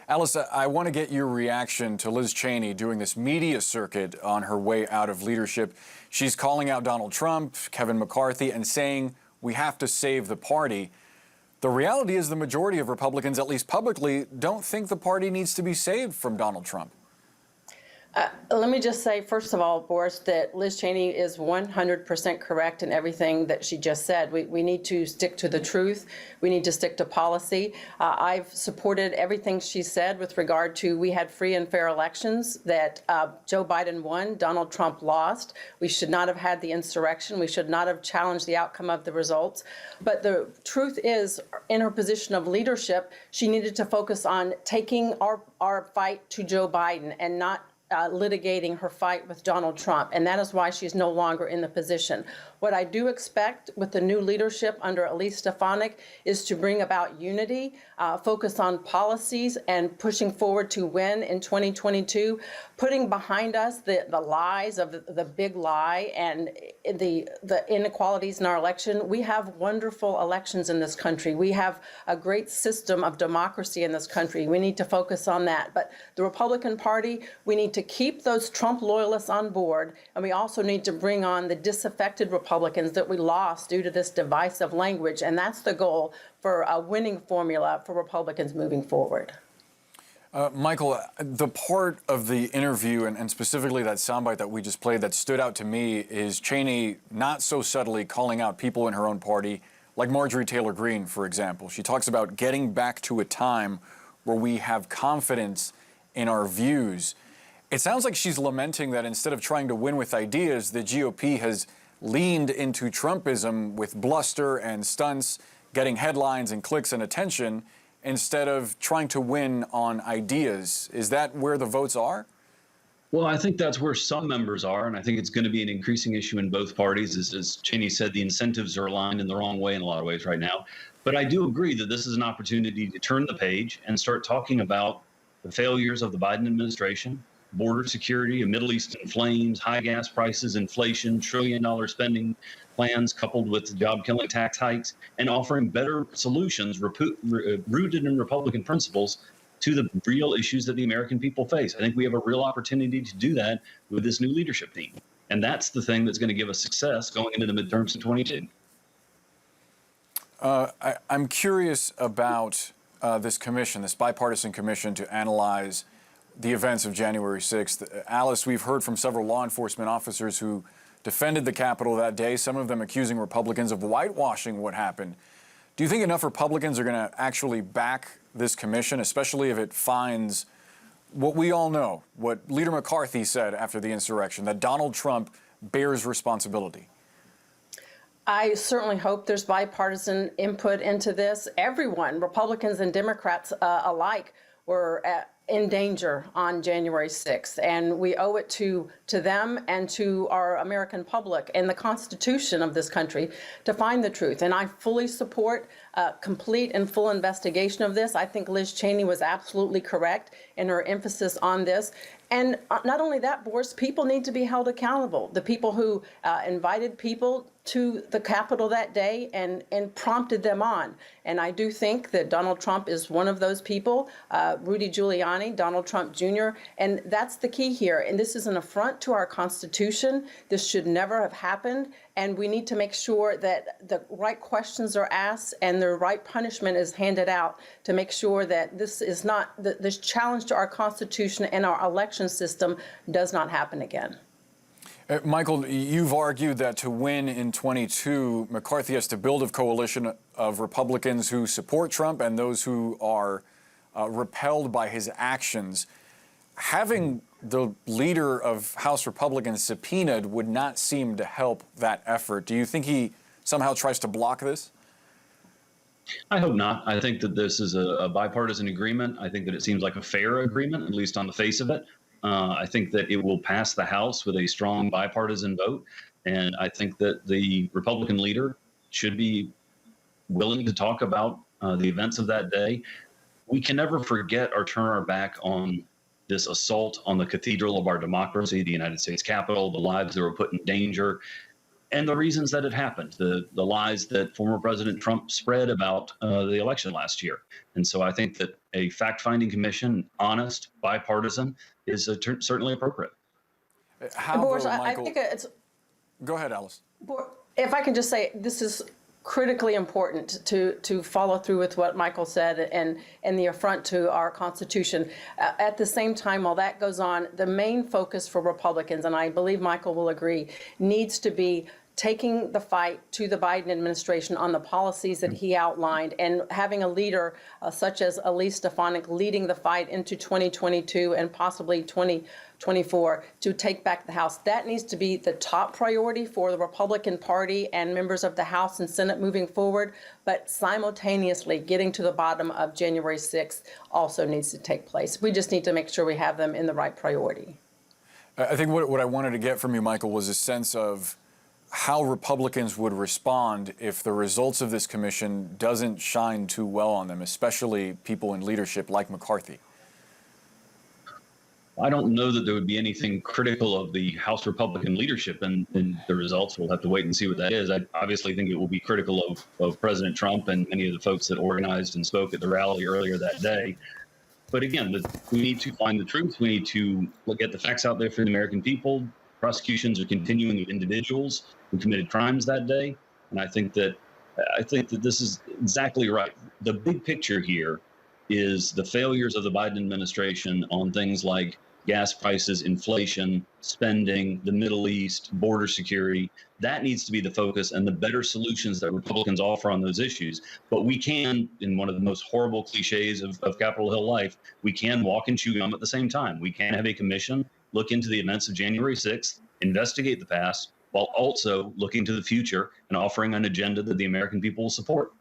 Alice, I want to get your reaction to Liz Cheney doing this media circuit on her way out of leadership. She's calling out Donald Trump, Kevin McCarthy, and saying we have to save the party. The reality is the majority of Republicans, at least publicly, don't think the party needs to be saved from Donald Trump. Let me just say, first of all, Boris, that Liz Cheney is 100% correct in everything that she just said. We need to stick to the truth. We need to stick to policy. I've supported everything she said with regard to we had free and fair elections, that Joe Biden won, Donald Trump lost. We should not have had the insurrection. We should not have challenged the outcome of the results. But the truth is, in her position of leadership, she needed to focus on taking our fight to Joe Biden and not litigating her fight with Donald Trump, and that is why she's no longer in the position. What I do expect with the new leadership under Elise Stefanik is to bring about unity, focus on policies, and pushing forward to win in 2022, putting behind us the lies of the big lie and the inequalities in our election. We have wonderful elections in this country. We have a great system of democracy in this country. We need to focus on that. But the Republican Party, we need to keep those Trump loyalists on board, and we also need to bring on the disaffected Republicans that we lost due to this divisive language, and that's the goal for a winning formula for Republicans moving forward. Michael, the part of the interview, and specifically that soundbite that we just played that stood out to me is Cheney not so subtly calling out people in her own party, like Marjorie Taylor Greene, for example. She talks about getting back to a time where we have confidence in our views. It sounds like she's lamenting that instead of trying to win with ideas, the GOP has leaned into Trumpism with bluster and stunts, getting headlines and clicks and attention, instead of trying to win on ideas. Is that where the votes are? Well, I think that's where some members are, and I think it's going to be an increasing issue in both parties. As Cheney said, the incentives are aligned in the wrong way in a lot of ways right now. But I do agree that this is an opportunity to turn the page and start talking about the failures of the Biden administration, border security, a Middle East in flames, high gas prices, inflation, trillion-dollar spending plans coupled with job-killing tax hikes, and offering better solutions rooted in Republican principles to the real issues that the American people face. I think we have a real opportunity to do that with this new leadership team. And that's the thing that's going to give us success going into the midterms in 22. I'm curious about this commission, this bipartisan commission to analyze the events of January 6th. Alice, we've heard from several law enforcement officers who defended the Capitol that day, some of them accusing Republicans of whitewashing what happened. Do you think enough Republicans are going to actually back this commission, especially if it finds what we all know, what Leader McCarthy said after the insurrection, that Donald Trump bears responsibility? I certainly hope there's bipartisan input into this. Everyone, Republicans and Democrats alike, were in danger on January 6th, and we owe it to them and to our American public and the Constitution of this country to find the truth. And I fully support complete and full investigation of this. I think Liz Cheney was absolutely correct in her emphasis on this. And not only that, Boris, people need to be held accountable. The people who invited people to the Capitol that day and prompted them on. And I do think that Donald Trump is one of those people, Rudy Giuliani, Donald Trump Jr., and that's the key here. And this is an affront to our Constitution. This should never have happened. And we need to make sure that the right questions are asked and the right punishment is handed out to make sure that this is not, this challenge to our Constitution and our election system does not happen again. Michael, you've argued that to win in 22, McCarthy has to build a coalition of Republicans who support Trump and those who are repelled by his actions. Having the leader of House Republicans subpoenaed would not seem to help that effort. Do you think he somehow tries to block this? I hope not. I think that this is a bipartisan agreement. I think that it seems like a fair agreement, at least on the face of it. I think that it will pass the House with a strong bipartisan vote. And I think that the Republican leader should be willing to talk about the events of that day. We can never forget or turn our back on this assault on the cathedral of our democracy, the United States Capitol, the lives that were put in danger. and the reasons that it happened, the lies that former President Trump spread about the election last year. And so I think that a fact-finding commission, honest, bipartisan, is certainly appropriate. How, Boris, though, I Michael, think it's, go ahead, Alice. if I can just say, this is critically important to follow through with what Michael said and the affront to our Constitution. At the same time, while that goes on, the main focus for Republicans, and I believe Michael will agree, needs to be taking the fight to the Biden administration on the policies that he outlined and having a leader such as Elise Stefanik leading the fight into 2022 and possibly 2024 to take back the House. That needs to be the top priority for the Republican Party and members of the House and Senate moving forward. But simultaneously, getting to the bottom of January 6th also needs to take place. We just need to make sure we have them in the right priority. I think what I wanted to get from you, Michael, was a sense of how Republicans would respond if the results of this commission doesn't shine too well on them, especially people in leadership like McCarthy. I don't know that there would be anything critical of the House Republican leadership in the results. We'll have to wait and see what that is. I obviously think it will be critical of President Trump and many of the folks that organized and spoke at the rally earlier that day. But again, we need to find the truth. We need to get the facts out there for the American people. Prosecutions are continuing with individuals who committed crimes that day. And I think that this is exactly right. The big picture here is the failures of the Biden administration on things like gas prices, inflation, spending, the Middle East, border security. That needs to be the focus and the better solutions that Republicans offer on those issues. But we can, in one of the most horrible cliches of Capitol Hill life, we can walk and chew gum at the same time. We can have a commission look into the events of January 6th, investigate the past, while also looking to the future and offering an agenda that the American people will support.